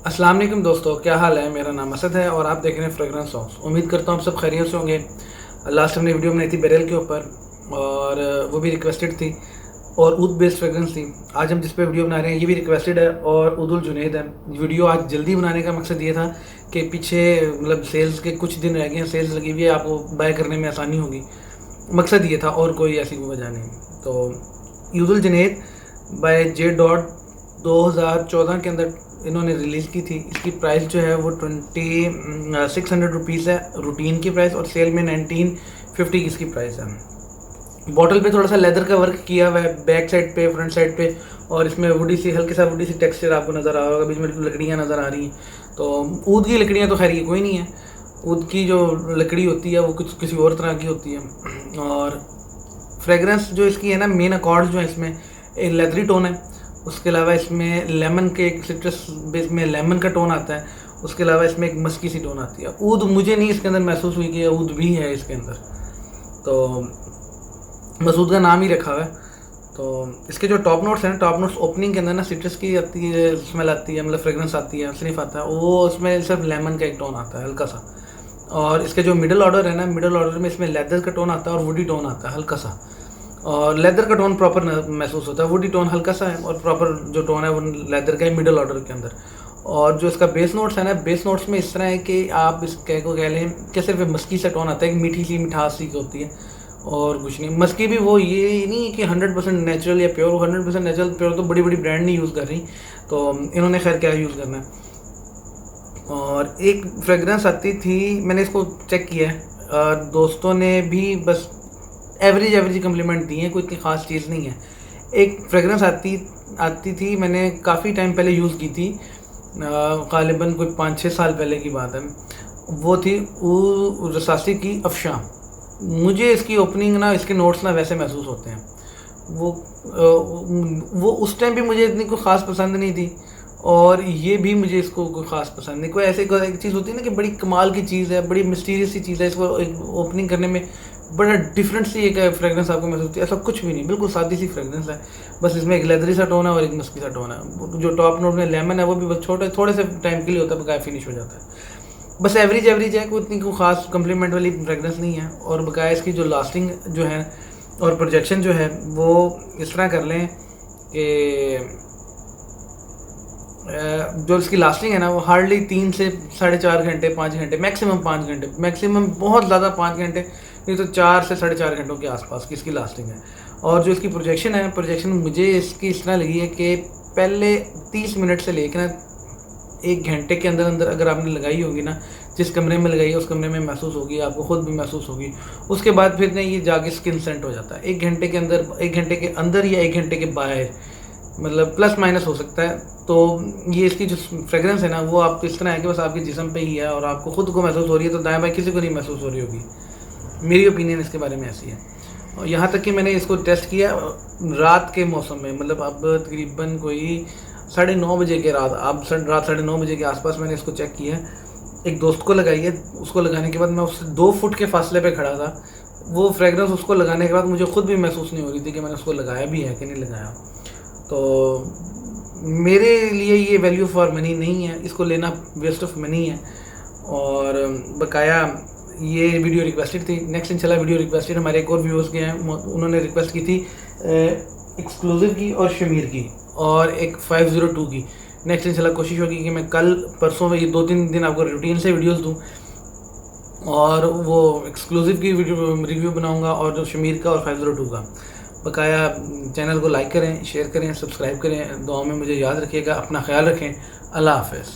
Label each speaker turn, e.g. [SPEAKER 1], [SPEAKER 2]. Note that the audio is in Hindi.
[SPEAKER 1] अस्सलाम वालेकुम दोस्तों, क्या हाल है। मेरा नाम असद है और आप देख रहे हैं फ्रेगरेंस सॉन्ग्स। उम्मीद करता हूँ आप सब खैरियत से होंगे। लास्ट हमने वीडियो बनाई थी बेरल के ऊपर और वो भी रिक्वेस्टेड थी और ऊद बेस्ड फ्रेगरेंस थी। आज हम जिस पे वीडियो बना रहे हैं ये भी रिक्वेस्टेड है और उदुल जुनैद है। वीडियो आज जल्दी बनाने का मकसद ये था कि पीछे मतलब सेल्स के कुछ दिन रह गए हैं, सेल्स लगी हुई है, आपको बाय करने में आसानी होगी। मकसद ये था और कोई ऐसी कोई वजह नहीं। तो उदुल जुनैद बाय जे डॉट 2014 के अंदर इन्होंने रिलीज़ की थी। इसकी प्राइस जो है वो 2600 रुपीज़ है रूटीन की प्राइस, और सेल में 1950 की इसकी प्राइस है। बॉटल पे थोड़ा सा लेदर का वर्क किया हुआ है बैक साइड पे, फ्रंट साइड पे, और इसमें वुडी सी हल्के सा वुडी सी टेक्सचर आपको नज़र आ रहा होगा। बीच में लकड़ियाँ नज़र आ रही हैं। तो ऊद की लकड़ियाँ तो खैर ये कोई नहीं है। ऊद की जो लकड़ी होती है वो कुछ किसी और तरह की होती है। और फ्रेगरेंस जो इसकी है ना, मेन अकॉर्ड जो है इसमें एक लेदरी टोन है। उसके अलावा इसमें लेमन के एक सिट्रस बेस में लेमन का टोन आता है। उसके अलावा इसमें एक मस्की सी टोन आती है। ऊद मुझे नहीं इसके अंदर महसूस हुई कि ऊद भी है इसके अंदर, तो बस ऊद का नाम ही रखा हुआ है। तो इसके जो टॉप नोट्स हैं, टॉप नोट्स ओपनिंग के अंदर ना सिट्रस की आती है, स्मेल आती है, मतलब फ्रेगरेंस आती है, स्निफ आता है, वो उसमें सिर्फ लेमन का एक टोन आता है हल्का सा। और इसके जो मिडल ऑर्डर है ना, मिडल ऑर्डर में इसमें लेदर का टोन आता है और वुडी टोन आता है हल्का सा। और लेदर का टोन प्रॉपर महसूस होता है, वुडी टोन हल्का सा है और प्रॉपर जो टोन है वो लेदर का है मिडल ऑर्डर के अंदर। और जो इसका बेस नोट्स है ना, बेस नोट्स में इस तरह है कि आप इस को कह लें कि सिर्फ मस्की सा टोन आता है, एक मीठी सी मिठास सी होती है और कुछ नहीं। मस्की भी वो ये नहीं कि 100% नेचुरल या प्योर। 100% नेचुरल प्योर तो बड़ी बड़ी ब्रांड नहीं यूज़ कर रही, तो इन्होंने खैर क्या यूज़ करना है। और एक फ्रेगरेंस आती थी, मैंने इसको चेक किया है, दोस्तों ने भी बस एवरेज कम्प्लीमेंट दी है, कोई इतनी ख़ास चीज़ नहीं है। एक फ्रेगरेंस आती थी, मैंने काफ़ी टाइम पहले यूज़ की थी, ग़ालिबन कोई 5-6 साल पहले की बात है। वो थी रसासी की अफशां। मुझे इसकी ओपनिंग ना, इसके नोट्स ना वैसे महसूस होते हैं। वो उस टाइम भी मुझे इतनी कोई ख़ास पसंद नहीं थी और ये भी मुझे इसको कोई ख़ास पसंद नहीं। कोई ऐसे एक चीज़ होती है ना कि बड़ी कमाल की चीज़ है, बड़ी मिस्टीरियस सी चीज़ है, इसको ओपनिंग करने में बड़ा डिफरेंट सी एक फ्रेगरेंस आपको महसूस होती है। ऐसा कुछ भी नहीं, बिल्कुल सादी सी फ्रेगरेंस है। बस इसमें एक लेदरी सा टोन है और एक मस्की सा टोन है। जो टॉप नोट में लेमन है वो भी बस थोड़े से टाइम के लिए होता है, बकाया फिनिश हो जाता है। बस एवरेज है, कोई इतनी कोई ख़ास कम्प्लीमेंट वाली फ्रेगरेंस नहीं है। और बकाया इसकी जो लास्टिंग जो है और प्रोजेक्शन जो है वो इस तरह कर लें कि जो इसकी लास्टिंग है ना वो हार्डली 3 से 4.5 घंटे, 5 घंटे, मैक्सिमम 5 घंटे, मैक्सिमम बहुत ज़्यादा 5 घंटे, नहीं तो 4 से 4.5 घंटों के आसपास की इसकी लास्टिंग है। और जो इसकी प्रोजेक्शन है, प्रोजेक्शन मुझे इसकी इस तरह लगी है कि पहले 30 मिनट से लेकर ना 1 घंटे के अंदर अंदर अगर आपने लगाई होगी ना, जिस कमरे में लगाई है उस कमरे में महसूस होगी, आपको खुद भी महसूस होगी। उसके बाद फिर ना ये जाके स्किन सेंट हो जाता है 1 घंटे के अंदर, 1 घंटे के अंदर या 1 घंटे के बाहर, मतलब प्लस माइनस हो सकता है। तो ये इसकी जो फ्रेगरेंस है ना वो आपको इस तरह है कि बस आपके जिस्म पे ही है और आपको खुद को महसूस हो रही है, तो दाएं बाएं किसी को नहीं महसूस हो रही होगी। मेरी ओपिनियन इसके बारे में ऐसी है। और यहाँ तक कि मैंने इसको टेस्ट किया रात के मौसम में, मतलब अब तकरीबन कोई 9:30 बजे के रात 9:30 बजे के आसपास मैंने इसको चेक किया। एक दोस्त को लगाई है, उसको लगाने के बाद मैं उससे 2 फुट के फासले पे खड़ा था। वो फ्रेगरेंस उसको लगाने के बाद मुझे खुद भी महसूस नहीं हो रही थी कि मैंने उसको लगाया भी है कि नहीं लगाया। तो मेरे लिए ये वैल्यू फॉर मनी नहीं है, इसको लेना वेस्ट ऑफ मनी है। और बकाया ये वीडियो रिक्वेस्टेड थी। नेक्स्ट इंशाल्लाह वीडियो रिक्वेस्टेड हमारे एक और व्यूअर्स के हैं, उन्होंने रिक्वेस्ट की थी एक्सक्लूसिव की और शमीर की और एक 502 की। नेक्स्ट इंशाल्लाह कोशिश होगी कि मैं कल परसों में ये 2-3 दिन आपको रूटीन से वीडियोस दूँ और वो एक्सक्लूसिव की रिव्यू बनाऊँगा और जो शमीर का और 502 का। बकाया चैनल को लाइक करें, शेयर करें, सब्सक्राइब करें। दुआ में मुझे याद रखिएगा, अपना ख्याल रखें। अल्लाह हाफ़िज़।